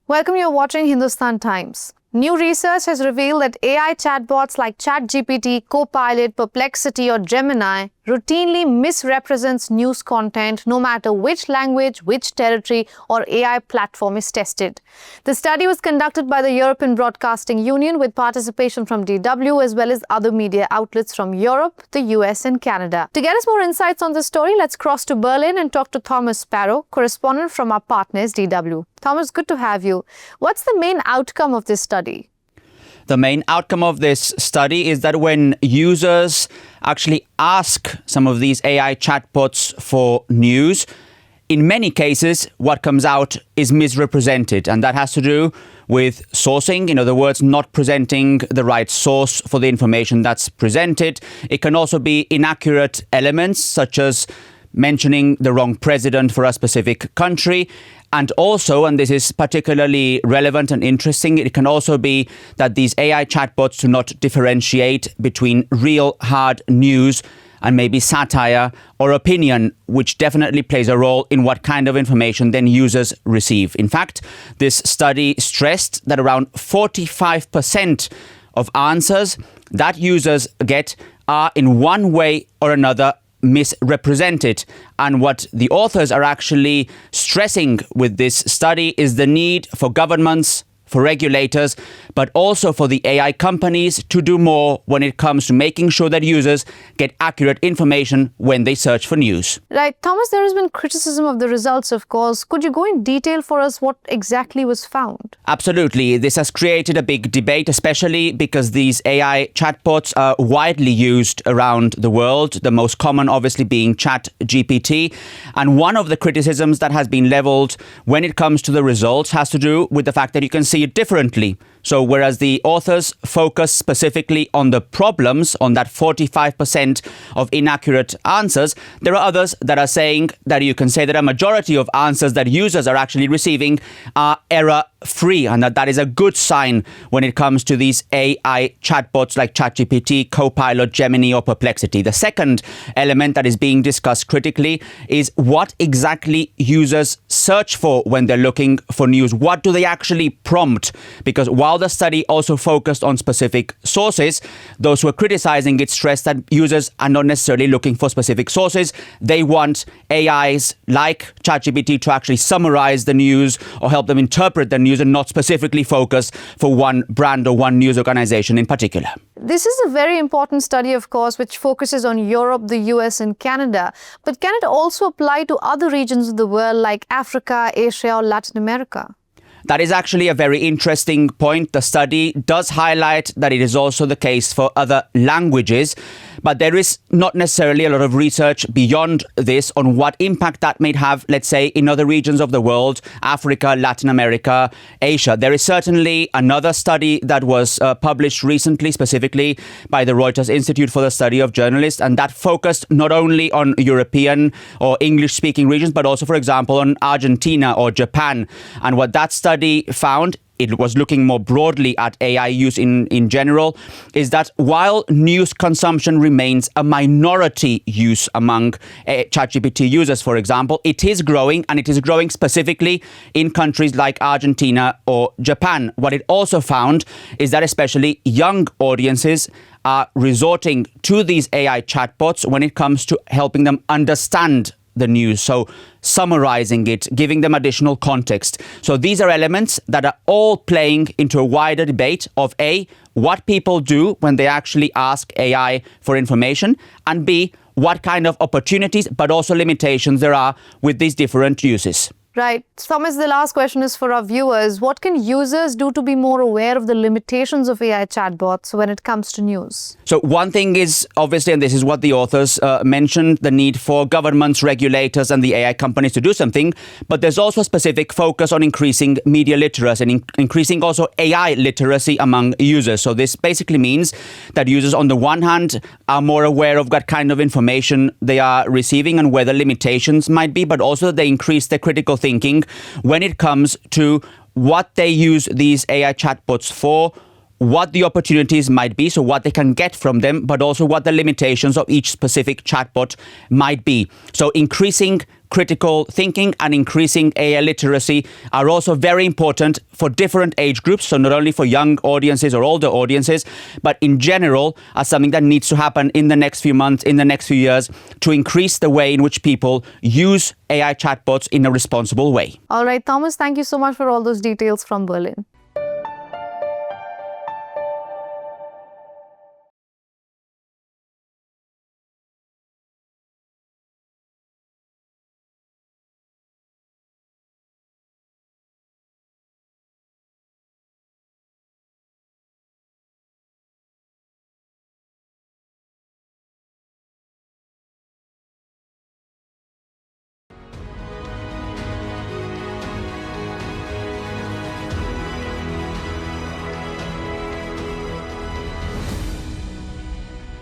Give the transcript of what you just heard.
Welcome, you're watching Hindustan Times. New research has revealed that AI chatbots like ChatGPT, Copilot, Perplexity or Gemini routinely misrepresents news content no matter which language, which territory or AI platform is tested. The study was conducted by the European Broadcasting Union with participation from DW as well as other media outlets from Europe, the US and Canada. To get us more insights on this story, let's cross to Berlin and talk to Thomas Sparrow, correspondent from our partners DW. Thomas, good to have you. What's the main outcome of this study? The main outcome of this study is that when users actually ask some of these AI chatbots for news, in many cases, what comes out is misrepresented. And that has to do with sourcing, in other words, not presenting the right source for the information that's presented. It can also be inaccurate elements, such as mentioning the wrong president for a specific country. And also, and this is particularly relevant and interesting, it can also be that these AI chatbots do not differentiate between real hard news and maybe satire or opinion, which definitely plays a role in what kind of information then users receive. In fact, this study stressed that around 45% of answers that users get are in one way or another misrepresented. And what the authors are actually stressing with this study is the need for governments, for regulators, but also for the AI companies to do more when it comes to making sure that users get accurate information when they search for news. Right. Thomas, there has been criticism of the results, of course. Could you go in detail for us what exactly was found? Absolutely. This has created a big debate, especially because these AI chatbots are widely used around the world, the most common obviously being ChatGPT. And one of the criticisms that has been leveled when it comes to the results has to do with the fact that you can see it differently. So whereas the authors focus specifically on the problems, on that 45% of inaccurate answers, there are others that are saying that you can say that a majority of answers that users are actually receiving are error-free, and that is a good sign when it comes to these AI chatbots like ChatGPT, Copilot, Gemini or Perplexity. The second element that is being discussed critically is what exactly users search for when they're looking for news. What do they actually prompt? Because while the study also focused on specific sources, those who are criticizing it stress that users are not necessarily looking for specific sources. They want AIs like ChatGPT to actually summarize the news or help them interpret the news and not specifically focus for one brand or one news organization in particular. This is a very important study, of course, which focuses on Europe, the US and Canada. But can it also apply to other regions of the world like Africa, Asia or Latin America? That is actually a very interesting point. The study does highlight that it is also the case for other languages, but there is not necessarily a lot of research beyond this on what impact that may have, let's say, in other regions of the world, Africa, Latin America, Asia. There is certainly another study that was published recently, specifically by the Reuters Institute for the Study of Journalists, and that focused not only on European or English-speaking regions, but also, for example, on Argentina or Japan. And what that study found, it was looking more broadly at AI use in general, is that while news consumption remains a minority use among ChatGPT users, for example, it is growing, and it is growing specifically in countries like Argentina or Japan. What it also found is that especially young audiences are resorting to these AI chatbots when it comes to helping them understand the news, so summarizing it, giving them additional context. So these are elements that are all playing into a wider debate of A, what people do when they actually ask AI for information, and B, what kind of opportunities but also limitations there are with these different uses. Right. Thomas, the last question is for our viewers. What can users do to be more aware of the limitations of AI chatbots when it comes to news? So one thing is, obviously, and this is what the authors mentioned, the need for governments, regulators and the AI companies to do something. But there's also a specific focus on increasing media literacy and increasing also AI literacy among users. So this basically means that users, on the one hand, are more aware of what kind of information they are receiving and where the limitations might be, but also that they increase their critical thinking when it comes to what they use these AI chatbots for, what the opportunities might be, so what they can get from them, but also what the limitations of each specific chatbot might be. So increasing critical thinking and increasing AI literacy are also very important for different age groups. So not only for young audiences or older audiences, but in general are something that needs to happen in the next few months, in the next few years, to increase the way in which people use AI chatbots in a responsible way. All right, Thomas, thank you so much for all those details from Berlin.